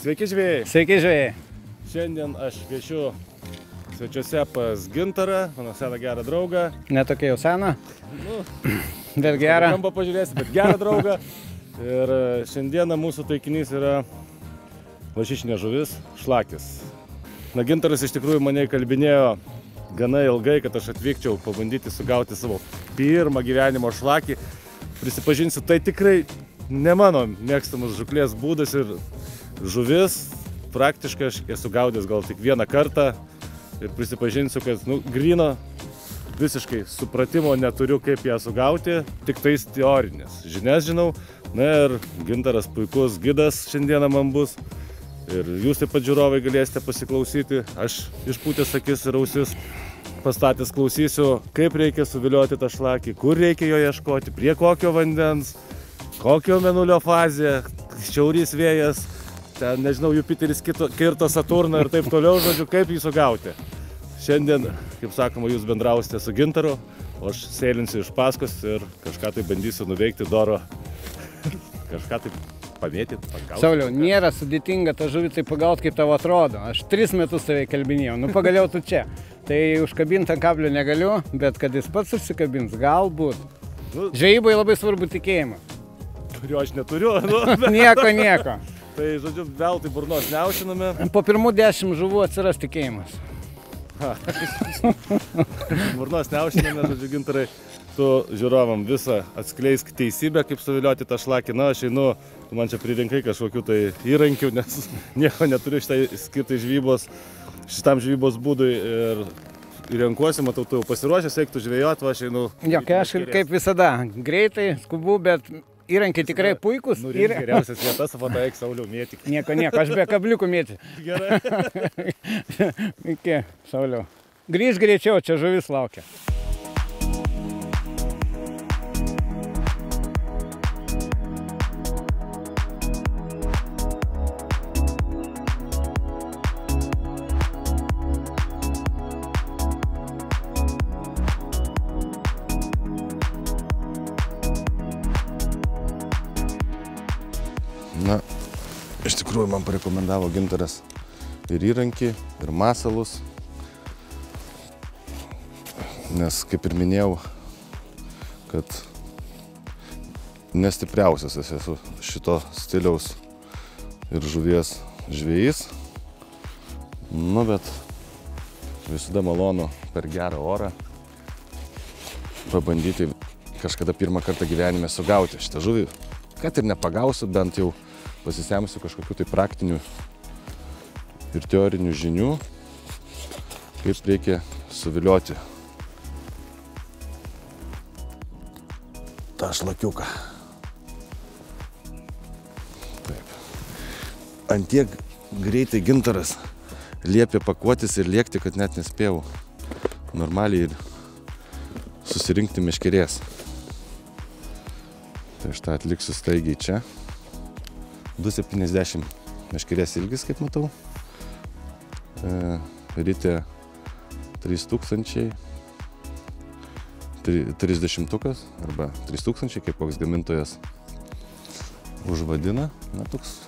Sveiki žvėjai. Sveiki žvėjai. Šiandien aš viešiu svečiuose pas Gintarą, mano seną gerą draugą. Netokia jau sena, bet gerą. Kampą pažiūrėsi, bet gerą draugą. Ir šiandieną mūsų taikinys yra lašišinė žuvis, šlakis. Na, Gintaras iš tikrųjų mane įkalbinėjo gana ilgai, kad aš atvykčiau pabandyti sugauti savo pirmą gyvenimo šlakį. Prisipažinsiu, tai tikrai ne mano mėgstamas žuklės būdas ir žuvis praktiškai aš esu gaudęs gal tik vieną kartą ir prisipažinsiu, kad gryno visiškai supratimo neturiu, kaip ją sugauti, tik tais teorinės žinias žinau. Na ir Gintaras puikus gidas šiandieną man bus ir jūs taip pat žiūrovai galėsite pasiklausyti. Aš išpūtęs akis ir ausis pastatęs klausysiu, kaip reikia suvilioti tą šlakį, kur reikia jo ieškoti, prie kokio vandens, kokio mėnulio fazė, šiaurys vėjas, ten, nežinau, Jupiteris kirto Saturną ir taip toliau, žodžiu, kaip jį sugauti. Šiandien, kaip sakoma, jūs bendrausite su Gintaru, o aš sėlinsiu iš paskos ir kažką tai bandysiu nuveikti doro, kažką tai pamėti, pagauti. Sauliau, nėra sudėtinga tą žuvį tai pagauti, kaip tavo atrodo. Aš 3 metus tave kalbinėjau, pagaliau tu čia. Tai užkabinti ant kablio negaliu, bet kad jis pats užsikabins, galbūt. Žvejybai labai svarbu tikėjimas. Kurio aš neturiu, Nieko. Tai, žodžiu, veltui burnos neužiname. Po pirmų 10 žuvų atsiras tikėjimas. Burnos neužiname, žodžiu, Gintarai, tu žiūrovam visą atskleisk teisybę, kaip suvilioti tą šlakį. Na, aš einu, tu man čia pririnkai kažkokių tai įrankių, nes nieko neturiu šitam žvejybos būdui ir renkuosi, matau, tu jau pasiruošęs, eiktų žvejoti, aš einu. Jo, kai aš kaip visada, greitai, skubu, bet įrankiai tikrai puikus. Nurink geriausias vietas, o tada eik Sauliau mėtyk. Nieko, aš be kabliukų mėty. Gerai. Iki, Sauliau. Grįž greičiau, čia žuvis laukia. Na, iš tikrųjų man parekomendavo Gintaras ir įrankį, ir masalus, nes, kaip ir minėjau, kad nestipriausias esu šito stiliaus ir žuvies žvejys. Nu, bet visada malonu per gerą orą pabandyti kažkada pirmą kartą gyvenime sugauti šitą žuvį. Kad ir nepagausiu, bent jau pasisemsiu kažkokių tai praktinių ir teorinių žinių, kaip reikia suvilioti tą šlakiuką. Taip. Antiek greitai Gintaras liepė pakuotis ir lėkti, kad net nespėjau normaliai ir susirinkti meškerės. Tai aš tą atliksiu staigiai čia. 2,70 meškerės ilgis, kaip matau. Ryte 3000, 30-ukas arba 3000, kaip koks gamintojas užvadina. Na, toks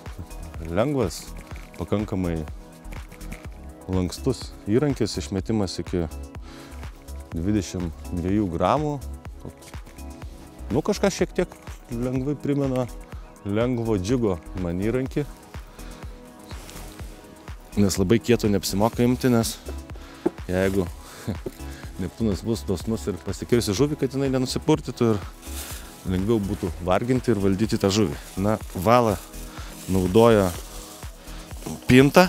lengvas, pakankamai lankstus įrankis, išmetimas iki 22 gramų. Nu, kažką šiek tiek lengvai primena lengvo džigo man įrankį. Nes labai kieto neapsimoka imti, nes jeigu Neptūnas bus dosnus ir pasikirsi žuvį, kad jinai nenusipurtytų ir lengviau būtų varginti ir valdyti tą žuvį. Na, valą naudoja pintą.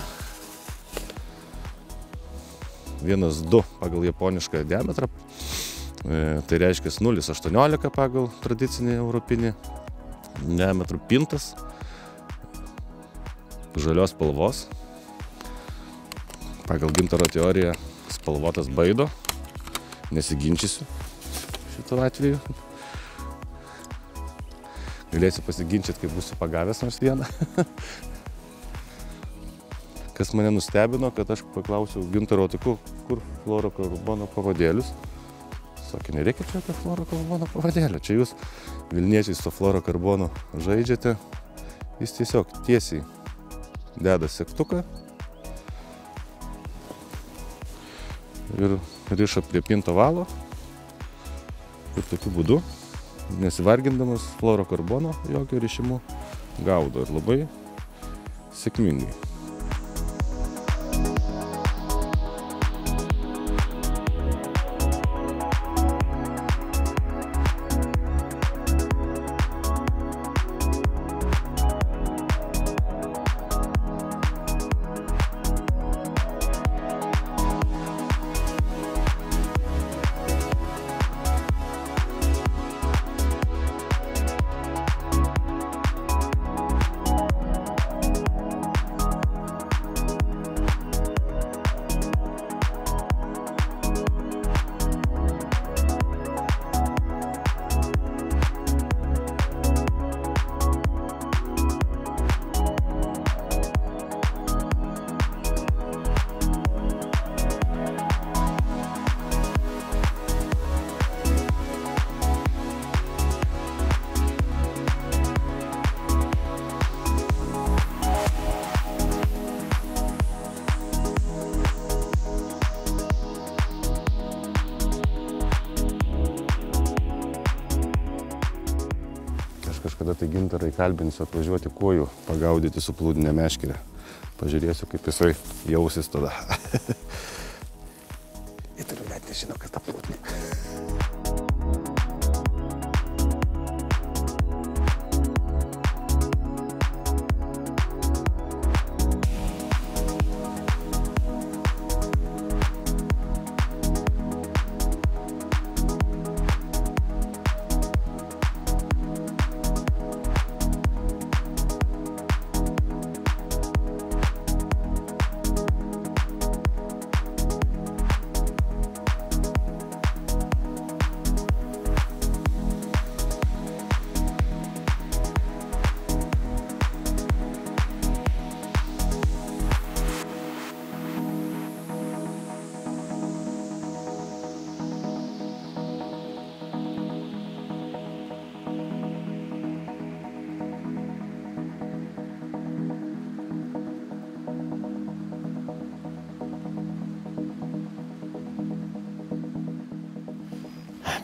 1,2 pagal japonišką diametrą. Tai reiškia 0,18 pagal tradicinį europinį diametrų pintas. Žalios spalvos. Pagal Gintaro teoriją spalvotas baido. Nesiginčysiu šituo atveju. Galėsiu pasiginčyti, kai būsiu pagavęs nors vieną. Kas mane nustebino, kad aš paklausiau Gintaro, tai kur fluorokarbono pavadėlius. Sakė, nereikia čia apie fluorokarbono pavadėlio. Čia jūs Vilniečiai su fluorokarbonu žaidžiate. Jis tiesiog tiesiai deda segtuką ir riša prie pinto valo. Ir tokiu būdu, nesivargindamas fluorokarbono jokio rišimu, gaudo ir labai sėkmingai. Kažkada tai Gintarą įkalbinsiu atvažiuoti kuojų, pagaudyti su plūdinė meškerė. Pažiūrėsiu, kaip jisai jausis tada. Įtariu, net nežinau, kas ta plūdinė.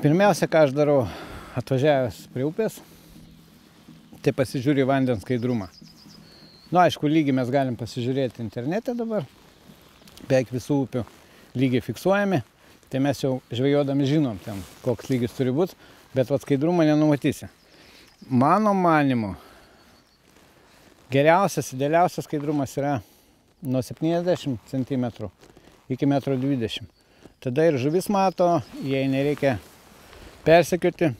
Pirmiausia, ką aš darau atvažiavęs prie upės, tai pasižiūriu vandens skaidrumą. Nu, aišku, lygį mes galim pasižiūrėti internete dabar. Beveik visų upių lygiai fiksuojami. Tai mes jau žvejodami žinom, ten, koks lygis turi būti, bet skaidrumą nenumatysi. Mano manimu, geriausias, idealiausias skaidrumas yra nuo 70 cm iki 1,20 m. Tada ir žuvis mato, jai nereikia persekioti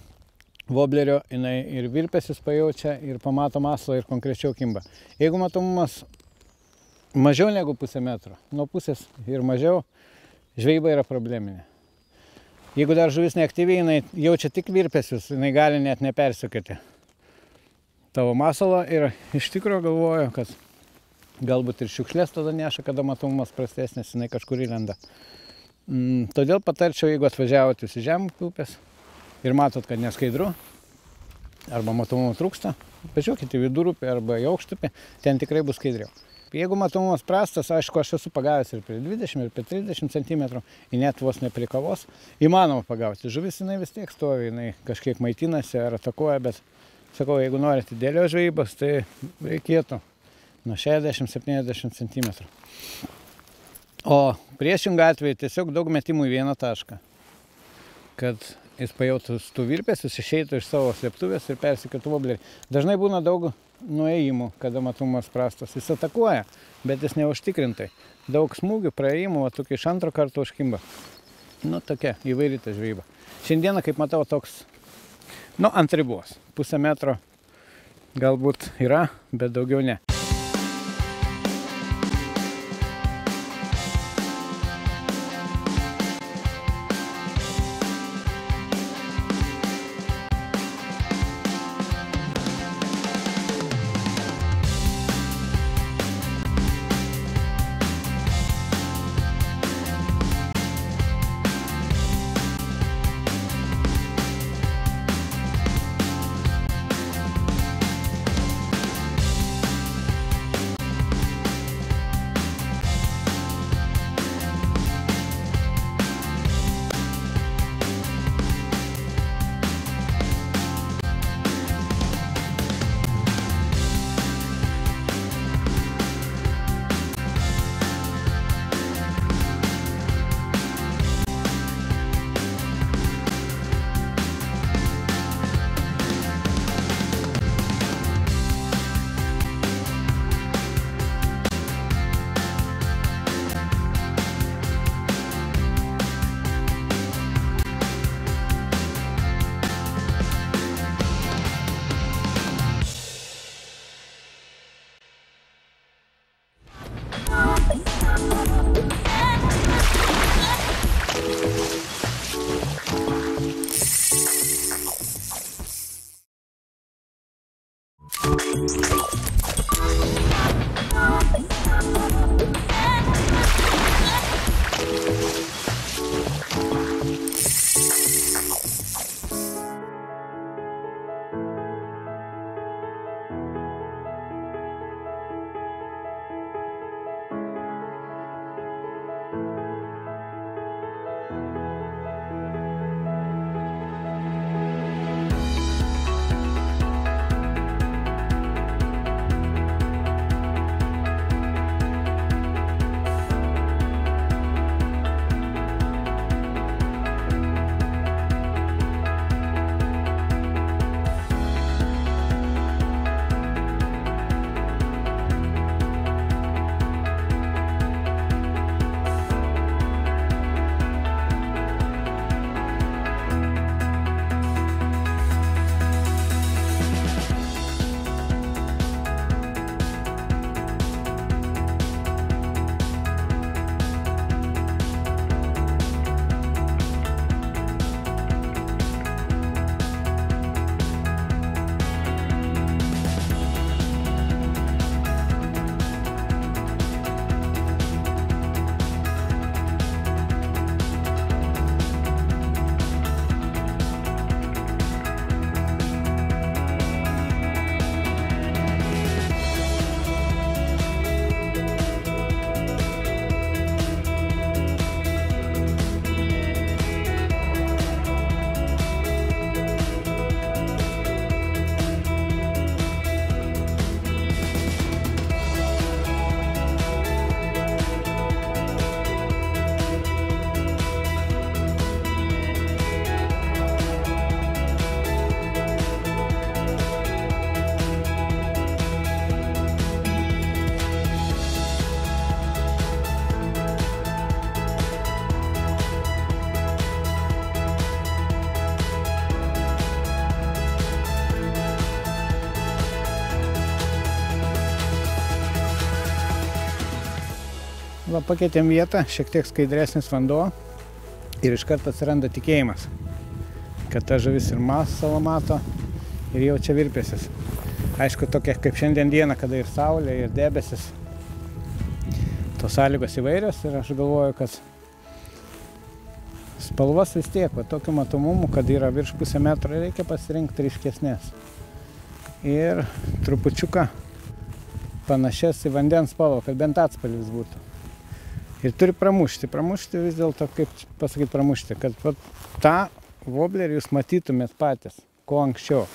woblerio, jinai ir virpesius pajaučia, ir pamato masalą, ir konkrečiau kimba. Jeigu matomumas mažiau negu pusę metro, nuo pusės ir mažiau, žvejyba yra probleminė. Jeigu dar žuvis neaktyviai, jinai jaučia tik virpesius, jinai gali net nepersekioti tavo masalą ir iš tikrųjų galvoju, kad galbūt ir šiukšlės tada neša, kada matomumas prastesnis, jinai kažkur įlenda. Todėl patarčiau, jeigu atvažiavote į žemupio upės ir matot, kad neskaidru, arba matomumo trūksta, važiuokite į vidurupį arba į aukštupį, ten tikrai bus skaidriau. Jeigu matomumas prastas, aišku, aš esu pagavęs ir prie 20, ir prie 30 cm, ir net vos ne prie kavos, įmanoma pagauti. Žuvis jinai vis tiek stovi, jinai kažkiek maitinasi ar atakuoja, bet sakau, jeigu norite idealios žvejybos, tai reikėtų nuo 60-70 cm. O priešingą atveju tiesiog daug metimų į vieną tašką. Kad jis pajautų tų virpesius, išeitų iš savo slėptuvės ir persikėtų voblerį. Dažnai būna daug nuėjimų, kada matomumas prastas. Jis atakuoja, bet jis neužtikrintai. Daug smūgių, praėjimų, va tokia iš antro karto užkimba. Nu, tokia įvairi ta žvejyba. Šiandieną, kaip matau, toks, nu, ant ribos. Pusę metro galbūt yra, bet daugiau ne. Va, pakeitėm vietą, šiek tiek skaidresnis vanduo ir iš karto atsiranda tikėjimas, kad ta žuvis ir savo mato ir jaučia virpesius. Aišku, tokia kaip šiandien dieną, kada ir saulė, ir debesis, tos sąlygos įvairios ir aš galvoju, kad spalvas vis tiek, va, tokiu matomumu, kad yra virš pusę metro, reikia pasirinkti ryškesnės. Ir trupučiuką panašias į vandens spalvą, kad bent atspalvis būtų. Ir turi pramušti vis dėlto, kaip pasakyti pramušti, kad va, tą woblerį jūs matytumėt patys, kuo anksčiau.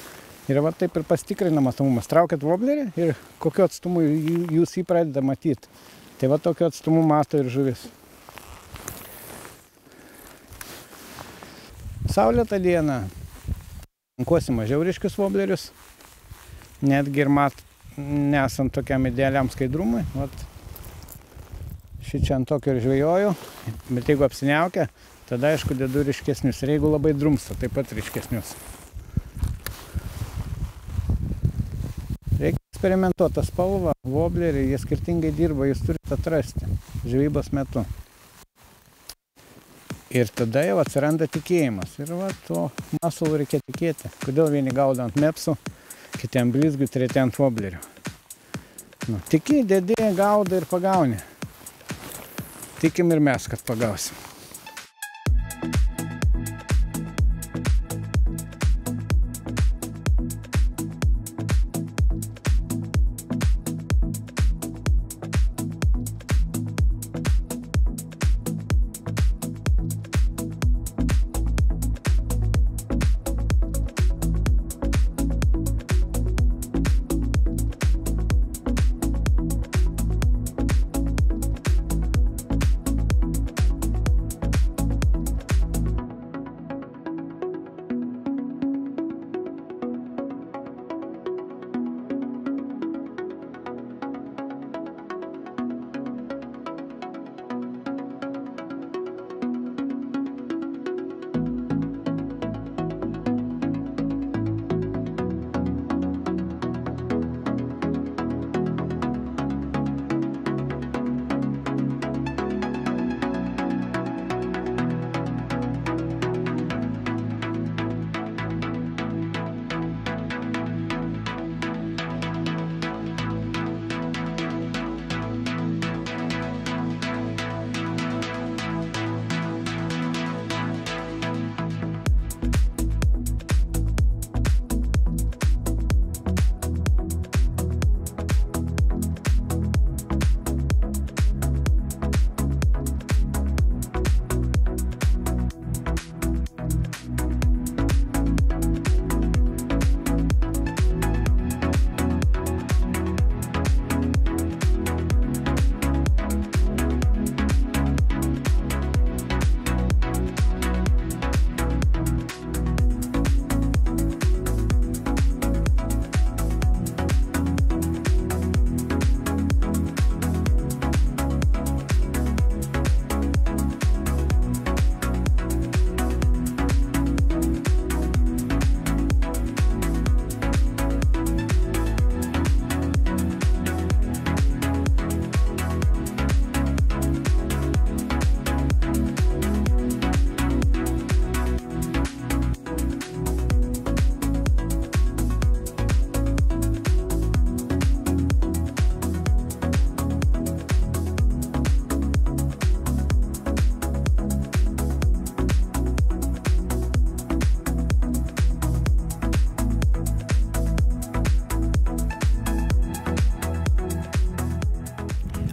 Ir va taip ir pasitikrina matomumas. Traukiat woblerį ir kokiu atstumu jūs jį pradeda matyti. Tai va tokiu atstumu mato ir žuvis. saulėtą dieną renkuosi mažiau ryškius voblerius, netgi ir nesant tokiam idealiam skaidrumui. Vat, šičia ant tokio ir žvejoju, bet jeigu apsiniaukia, tada aišku dedu ryškesnius. Ir jeigu labai drumsta, taip pat ryškesnius. Reikia eksperimentuoti tą spalvą, voblerį, jie skirtingai dirba, jūs turite atrasti žvejybos metu. Ir tada jau atsiranda tikėjimas. Ir va, to masalų reikia tikėti. Kodėl vieni gaudo ant mepsų, kiti ant blizgių, treti ant voblerių. Nu, tiki, dedi, gaudo ir pagauni. Tikim ir mes, kad pagausim.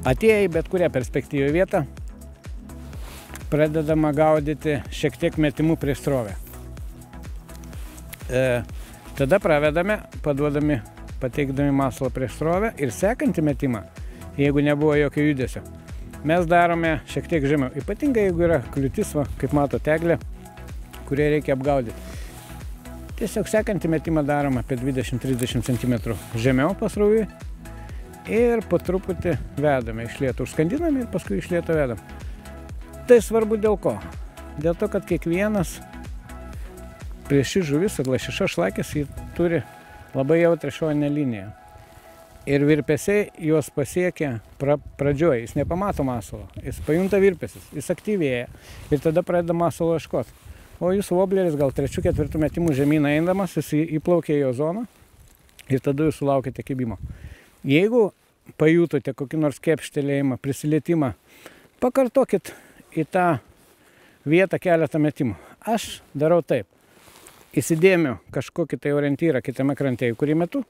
Atėję į bet kurią perspektyvą vietą, pradedama gaudyti šiek tiek metimų prieš srovę. Tada pravedame, paduodami, pateikdami masalą prieš srovę ir sekantį metimą, jeigu nebuvo jokio judesio, mes darome šiek tiek žemiau. Ypatingai jeigu yra kliūtis, va, kaip mato teglė, kurią reikia apgaudyti. Tiesiog sekantį metimą darome apie 20-30 cm žemiau pasroviui. Ir po truputį vedame iš lėto, užskandiname ir paskui iš lėto vedam. Tai svarbu dėl ko? Dėl to, kad kiekvienas prieš žuvis, lašiša, šlakis, jį turi labai jautrią šoninę liniją. Ir virpesiai juos pasiekia pradžioje, jis nepamato masalo, jis pajunta virpesis, jis aktyvėja ir tada pradeda masalo ieškoti. O jūsų vobleris gal 3-4 metimų žemyn eindamas, jis įplaukia į jo zoną ir tada jūs sulaukite kibimo. Jeigu pajutote kokį nors kepštelėjimą, prisilietimą, pakartokit į tą vietą keletą metimų. Aš darau taip. Įsidėmiu kažkokį tai orientyrą kitame krante, į kurį metu.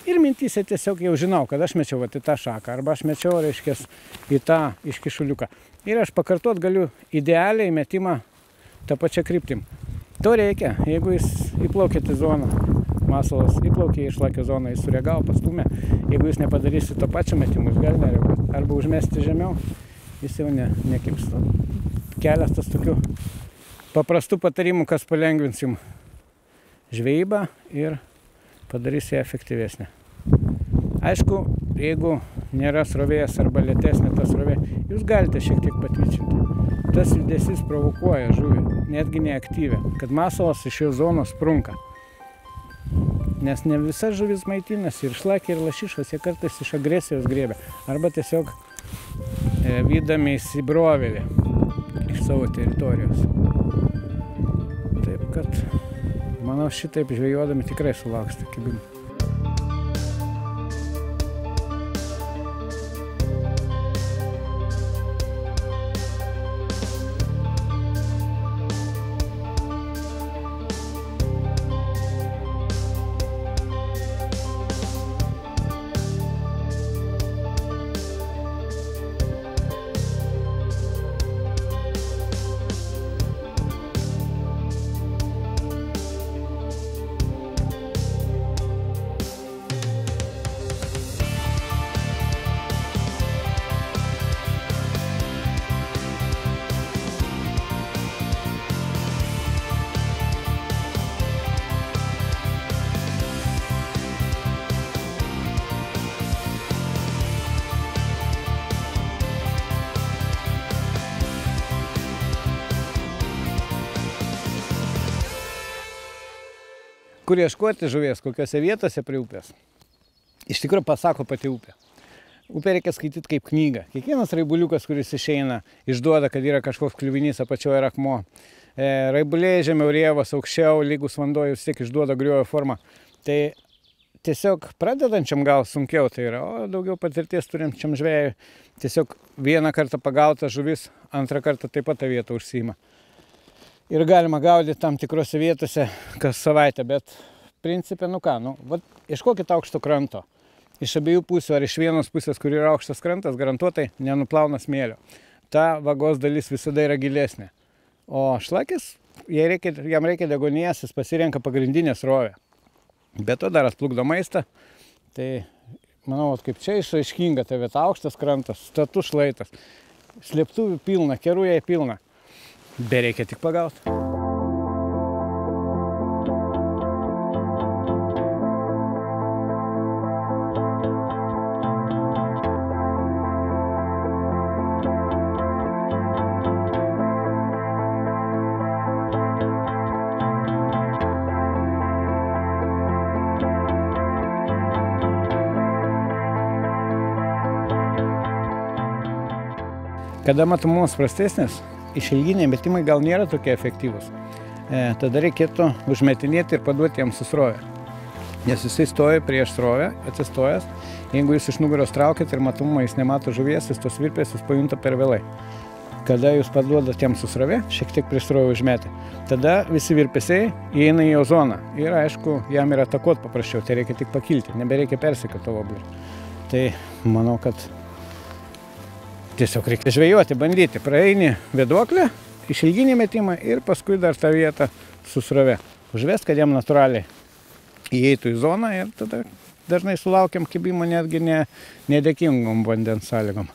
Ir mintyse tiesiog jau žinau, kad aš mečiau į tą šaką, arba aš mečiau, reiškia, į tą iškišuliuką. Ir aš pakartot galiu idealiai metimą tą pačią kryptim. To reikia, jeigu jis įplaukėt į zoną. Masalas įplaukė į šlakio zoną, jis sureagavo, pastumė. Jeigu jūs nepadarysit to pačio metimu, jūs gali nereaguoti. Arba užmesti žemiau, jis jau nekibs. Keletas tokių paprastų patarimų, kas palengvins jums žvejybą ir padarys ją efektyvesnę. Aišku, jeigu nėra srovės arba lėtesnė ta srovė, jūs galite šiek tiek patvičinti. Tas judesys provokuoja žuvį, netgi neaktyvę, kad masalas iš jo zonos sprunka. Nes ne visa žuvis maitinasi, ir šlakiai, ir lašišos, jie kartais iš agresijos griebia. Arba tiesiog vydami įsibrovėlį iš savo teritorijos. Taip kad, manau, šitaip žvejodami tikrai sulauksite kibimų. Kur ieškoti žuvies, kokiose vietose prie upės. Iš tikrųjų pasako pati upė. Upę reikia skaityti kaip knygą. Kiekvienas raibuliukas, kuris išeina, išduoda, kad yra kažkoks kliuvinys, apačioje yra akmuo. Raibuliai žemiau rėvas, aukščiau, lygus vanduo vis tiek išduoda griojo formą. Tai tiesiog pradedančiam gal sunkiau tai yra, o daugiau patirties turinčiam žvejui tiesiog vieną kartą pagauta žuvis, antrą kartą taip pat tą vietą užsiima. Ir galima gaudyti tam tikrose vietose kas savaitę, bet principė, ieškokit aukšto kranto. Iš abiejų pusių ar iš vienos pusės, kur yra aukštas krantas, garantuotai nenuplauna smėlio. Ta vagos dalis visada yra gilesnė. O šlakis, jam reikia deguonies, jis pasirenka pagrindinę srovę. Be to dar atplukdo maistą. Tai, manau, kaip čia išaiškinga ta vieta, aukštas krantas, status šlaitas. Slėptuvių pilna, kerų jai pilna. Bereikia tik pagauti. Kada matomos prastesnės, išilginiai metimai gal nėra tokie efektyvūs. Tada reikėtų užmetinėti ir paduoti jam su srovė. Nes jisai stoja prieš srovę, atsistojęs. Jeigu jūs iš nugaros traukit ir matomumą jis nemato žuvies, jis tos virpės jis pajunta per vėlai. Kada jūs paduodat jam su srovė, šiek tiek prieš srovę užmetę, tada visi virpesiai įeina į jo zoną. Ir aišku, jam yra atakuot paprasčiau, tai reikia tik pakilti, nebereikia persekioti to voblį. Tai manau, kad tiesiog reikia žvejoti, bandyti. Praeini vėduoklę, išilginį metimą ir paskui dar tą vietą su srove. Užvest, kad jam natūraliai įeitų į zoną ir tada dažnai sulaukiam kibimo netgi nedėkingom vandens sąlygom.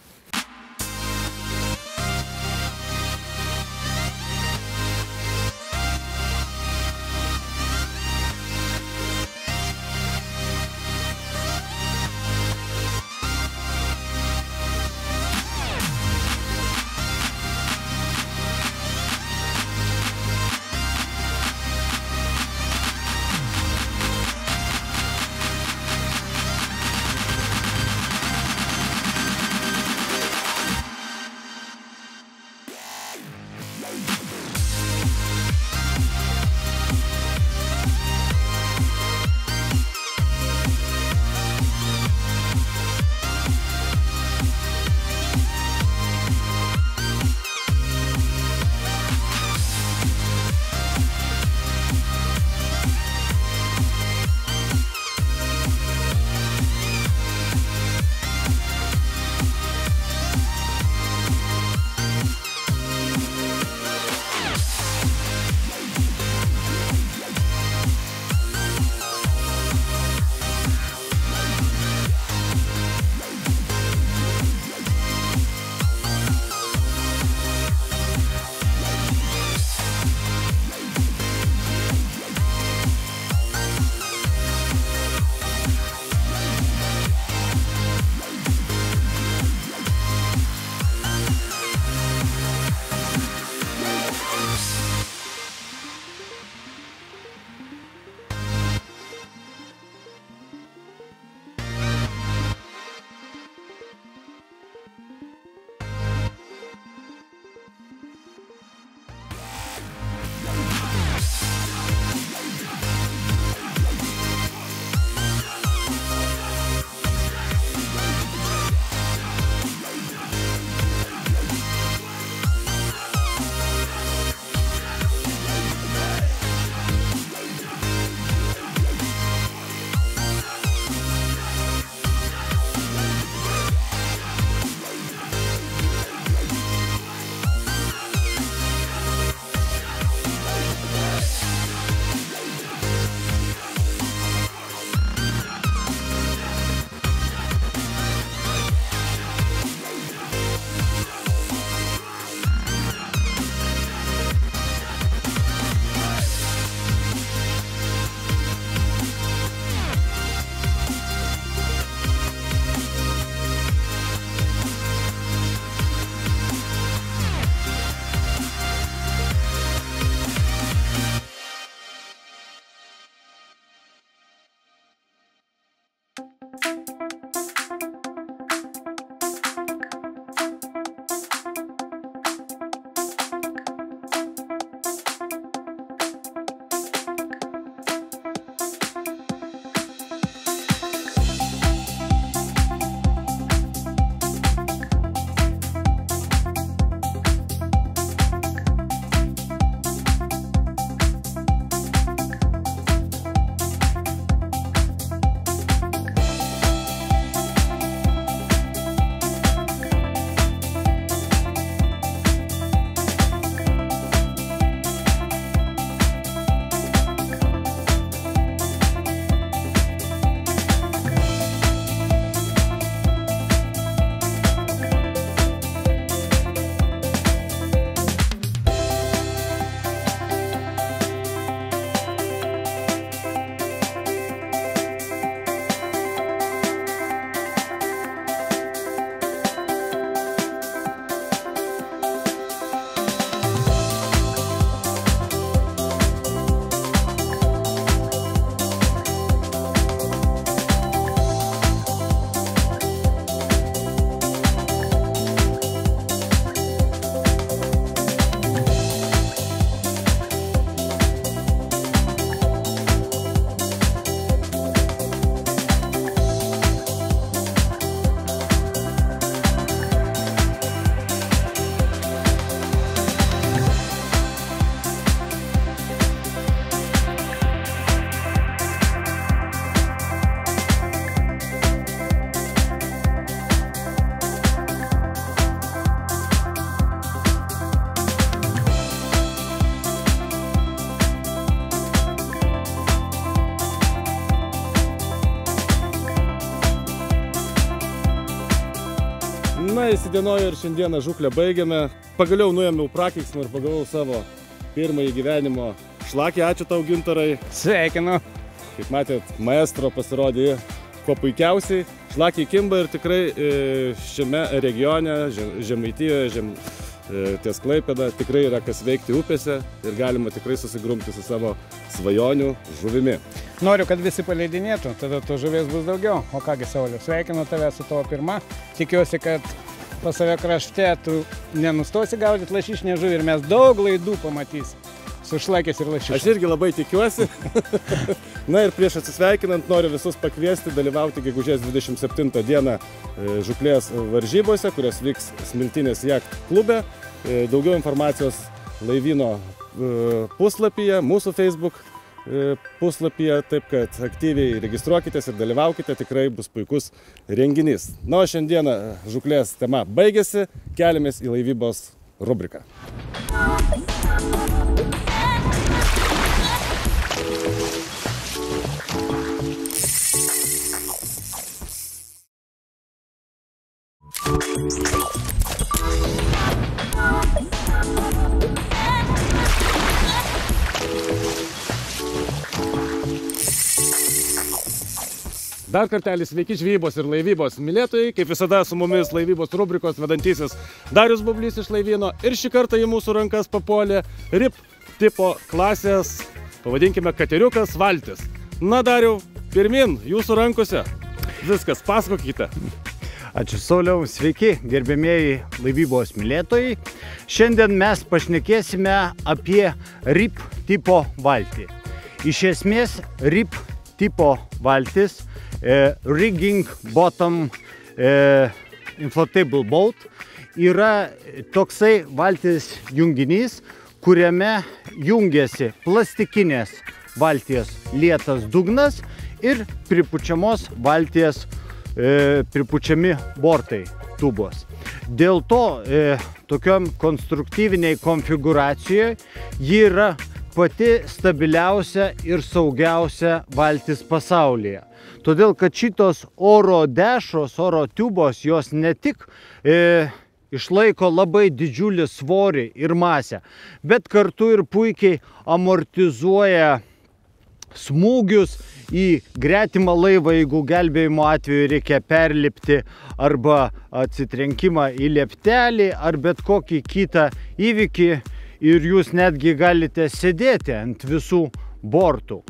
Diena įsidienojo ir šiandieną žuklę baigėme. Pagaliau nuėmiau prakeiksmą ir pagavau savo pirmąjį gyvenimo šlakį. Ačiū tau, Gintarai. Sveikinu. Kaip matėt, maestro pasirodė kuo puikiausiai. Šlakiai kimba ir tikrai šiame regione, Žemaitijoje, ties Klaipėda, tikrai yra kas veikti upėse ir galima tikrai susigrumti su savo svajonių žuvimi. Noriu, kad visi paleidinėtų, tada to žuvies bus daugiau. O kągi, Sauliau, sveikinu tave su tavo pirma. Tikiuosi, kad pas save krašte tu nenustosi gaudyti lašišinę žuvį ir mes daug laidų pamatysim su šlakės ir lašišės. Aš irgi labai tikiuosi. Na ir prieš atsisveikinant noriu visus pakviesti dalyvauti gegužės 27 dieną žuklės varžybose, kurios vyks Smiltynės jacht klube. Daugiau informacijos laivyno puslapyje, mūsų Facebook puslapyje, taip kad aktyviai registruokitės ir dalyvaukite, tikrai bus puikus renginys. Na, o šiandieną žuklės tema baigėsi, keliamės į laivybos rubriką. Dar kartelį sveiki žvejybos ir laivybos mylėtojai, kaip visada su mumis laivybos rubrikos vedantysis Darius Bublys iš laivyno ir šį kartą į mūsų rankas papuolė RIP tipo klasės, pavadinkime, kateriukas valtis. Na, Dariau, pirmin, jūsų rankose. Viskas, pasakokite. Ačiū, Sauliau, sveiki, gerbėmieji laivybos mylėtojai. Šiandien mes pašnekėsime apie RIP tipo valtį. Iš esmės, RIP tipo valtis, Rigging Bottom Inflatable Boat, yra toksai valtis junginys, kuriame jungiasi plastikinės valties lietas dugnas ir pripučiamos valties pripučiami bortai, tubos. Dėl to tokiam konstruktyviniai konfiguracijoje ji yra pati stabiliausia ir saugiausia valtis pasaulyje. Todėl, kad šitos oro dešros, oro tubos, jos ne tik išlaiko labai didžiulį svorį ir masę, bet kartu ir puikiai amortizuoja smūgius į gretimą laivą, jeigu gelbėjimo atveju reikia perlipti arba atsitrenkimą į lieptelį ar bet kokį kitą įvykį ir jūs netgi galite sėdėti ant visų bortų.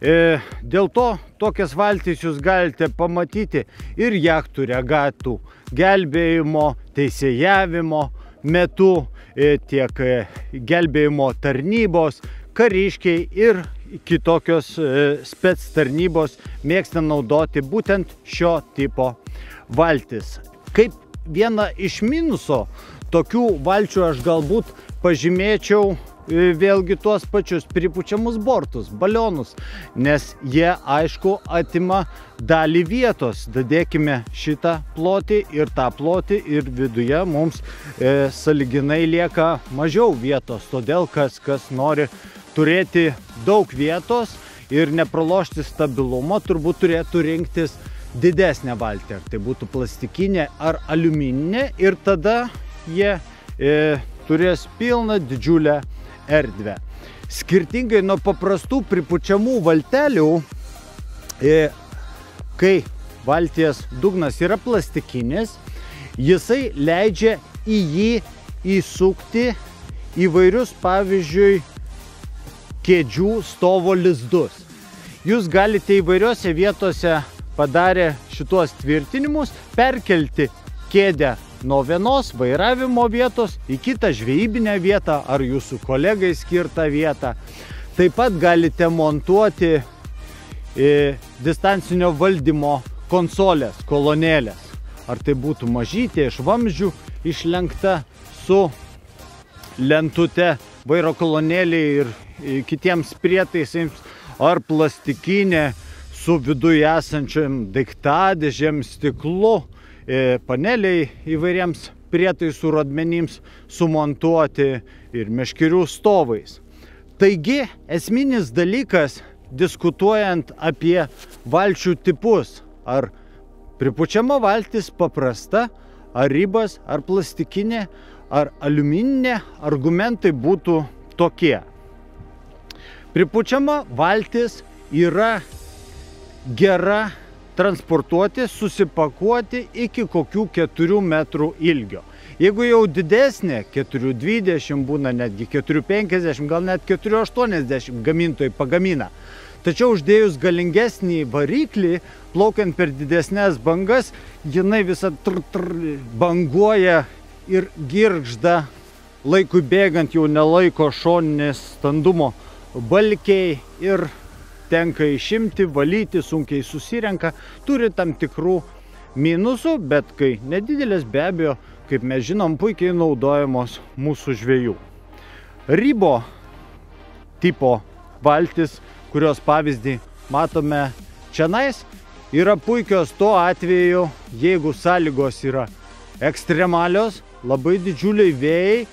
Dėl to tokias valtis jūs galite pamatyti ir jachtų regatų gelbėjimo, teisėjavimo metu, tiek gelbėjimo tarnybos, kariškiai ir kitokios spec tarnybos mėgsta naudoti būtent šio tipo valtis. Kaip vieną iš minuso tokių valčių aš galbūt pažymėčiau vėlgi tuos pačius pripučiamus bortus, balionus, nes jie, aišku, atima dalį vietos. Dadėkime šitą plotį ir tą plotį ir viduje mums sąlyginai lieka mažiau vietos. Todėl kas nori turėti daug vietos ir nepralošti stabilumo, turbūt turėtų rinktis didesnę valtį. Ar tai būtų plastikinė ar aliumininė ir tada jie turės pilną didžiulę erdvę. Skirtingai nuo paprastų pripučiamų valtelių, kai valties dugnas yra plastikinis, jisai leidžia į jį įsukti įvairius, pavyzdžiui, kėdžių stovo lizdus. Jūs galite įvairiose vietose padarę šituos tvirtinimus perkelti kėdę nuo vienos vairavimo vietos į kitą žvejybinę vietą ar jūsų kolegai skirtą vietą. Taip pat galite montuoti distancinio valdymo konsolės, kolonėlės. Ar tai būtų mažytė iš vamzdžių išlenkta su lentute vairo kolonėlė ir kitiems prietaisams, ar plastikinė su viduje esančiam daiktadėžėm, stiklu, paneliai įvairiems prietaisų rodmenims sumontuoti ir meškerių stovais. Taigi, esminis dalykas, diskutuojant apie valčių tipus, ar pripučiama valtis paprasta, ar ribas, ar plastikinė, ar aliumininė, argumentai būtų tokie. Pripučiama valtis yra gera transportuoti, susipakuoti iki kokių 4 metrų ilgio. Jeigu jau didesnė, 4,20 būna netgi 4,50, gal net 4,80 gamintojai pagamina. Tačiau uždėjus galingesnį variklį, plaukiant per didesnės bangas, jinai visą banguoja ir girgžda, laikui bėgant jau nelaiko šoninės standumo balkiai ir tenka išimti, valyti, sunkiai susirenka, turi tam tikrų minusų, bet kai nedidelės, be abejo, kaip mes žinom, puikiai naudojamos mūsų žvejų. Ribo tipo valtis, kurios pavyzdį matome čionais, yra puikios tuo atveju, jeigu sąlygos yra ekstremalios, labai didžiuliai vėjai,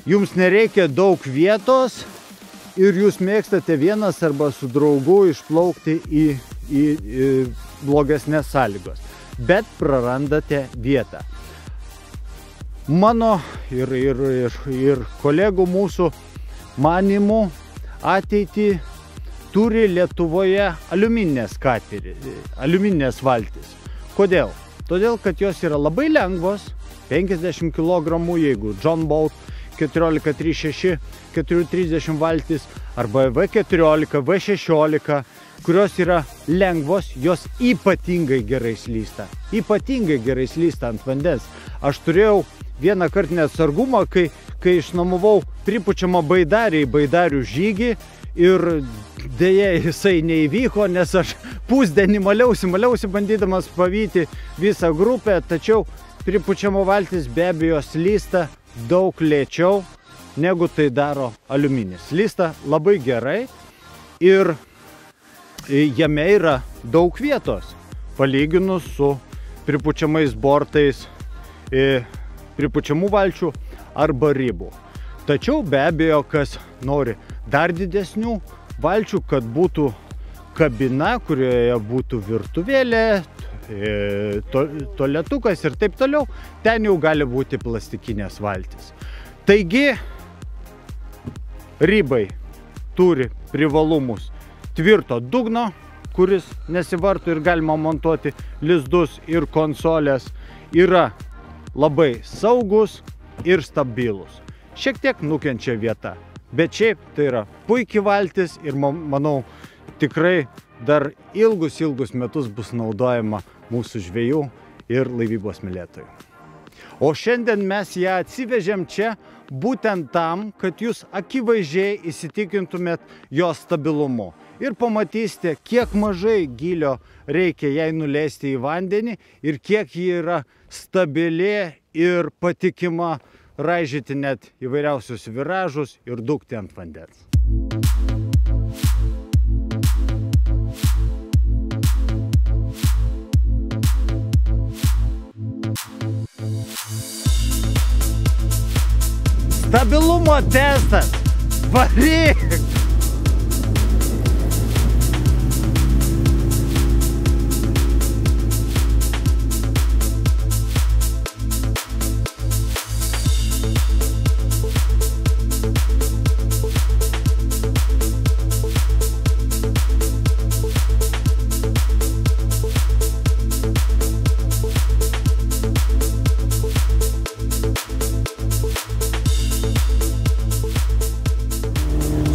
jums nereikia daug vietos ir jūs mėgstate vienas arba su draugu išplaukti į blogesnės sąlygos, bet prarandate vietą. Mano ir kolegų mūsų manimų ateitį turi Lietuvoje aliumininės valtis. Kodėl? Todėl, kad jos yra labai lengvos, 50 kg, jeigu John Boat 1436, 430 valtis arba V14, V16, kurios yra lengvos, jos ypatingai gerai slysta. Ypatingai gerai slysta ant vandens. Aš turėjau vieną kartą neatsargumą, kai išnuomavau pripučiamą baidarį į baidarių žygį ir dėja jisai neįvyko, nes aš pusdienį maliausi bandydamas pavyti visą grupę, tačiau pripučiamo valtis be abejo slysta daug lėčiau negu tai daro aliuminis. Slysta labai gerai ir jame yra daug vietos, palyginus su pripučiamais bortais pripučiamų valčių arba ribų. Tačiau be abejo, kas nori dar didesnių valčių, kad būtų kabina, kurioje būtų virtuvėlė, tualetukas ir taip toliau, ten jau gali būti plastikinės valtis. Taigi, ribai turi privalumus tvirto dugno, kuris nesivartų ir galima montuoti lizdus ir konsolės, yra labai saugus ir stabilus. Šiek tiek nukenčia vieta, bet šiaip tai yra puikiai valtis ir manau tikrai dar ilgus metus bus naudojama mūsų žvejų ir laivybos mylėtojų. O šiandien mes ją atsivežėm čia būtent tam, kad jūs akivaizdžiai įsitikintumėt jos stabilumu ir pamatysite, kiek mažai gylio reikia jai nuleisti į vandenį ir kiek ji yra stabili ir patikima raižyti net įvairiausius viražus ir dūkti ant vandens. Stabilumo testas! Varyk!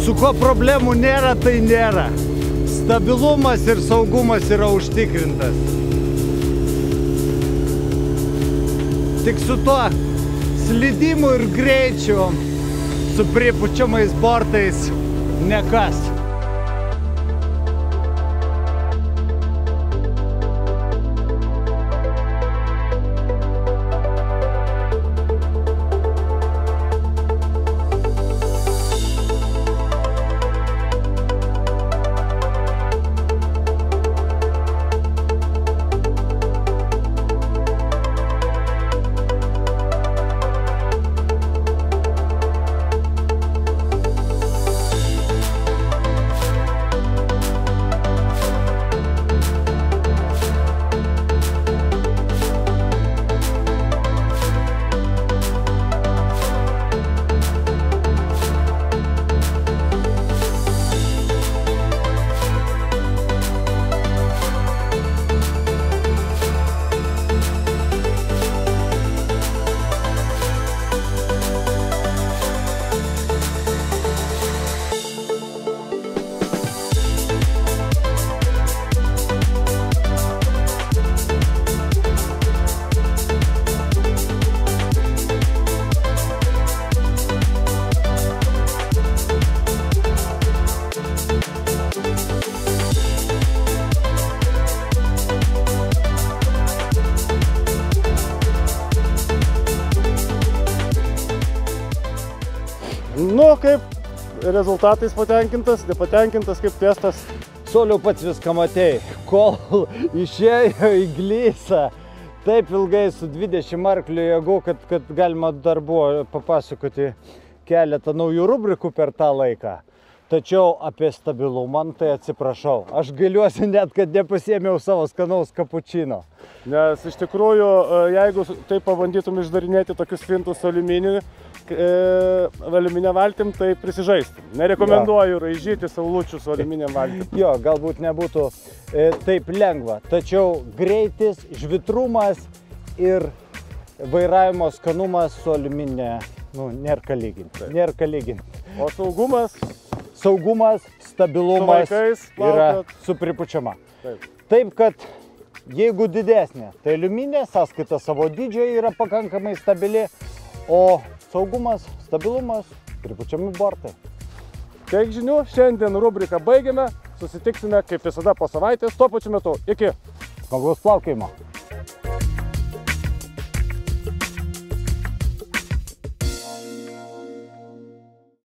Su ko problemų nėra, tai nėra. Stabilumas ir saugumas yra užtikrintas. Tik su tuo slydimu ir greičiu, su pripučiamais bortais, nekas. kaip rezultatais patenkintas, nepatenkintas kaip testas? Sauliau, pats viską matei, kol išėjo į glysą taip ilgai su 20 arklių jėgų, kad galima dar buvo papasakoti keletą naujų rubrikų per tą laiką. Tačiau apie stabilumą, tai atsiprašau, aš gailiuosi net, kad nepasiėmiau savo skanaus kapučino. Nes iš tikrųjų, jeigu taip pabandytum išdarinėti tokius fintus aliuminė valtim, tai prisižaistum. Nerekomenduoju raižyti saulučių su aliuminė valtim. Jo, galbūt nebūtų taip lengva, tačiau greitis, žvitrumas ir vairavimo skanumas su aliuminė, nėra ką lyginti. O saugumas? Saugumas, stabilumas yra supripučiama. Taip, kad jeigu didesnė, tai aliuminė sąskaita savo dydžio yra pakankamai stabili, o saugumas, stabilumas, pripučiami bortai. Tiek žinių, šiandien rubriką baigiame, susitiksime kaip visada po savaitės, tuo pačiu metu. Iki! Smagaus plaukiojimo!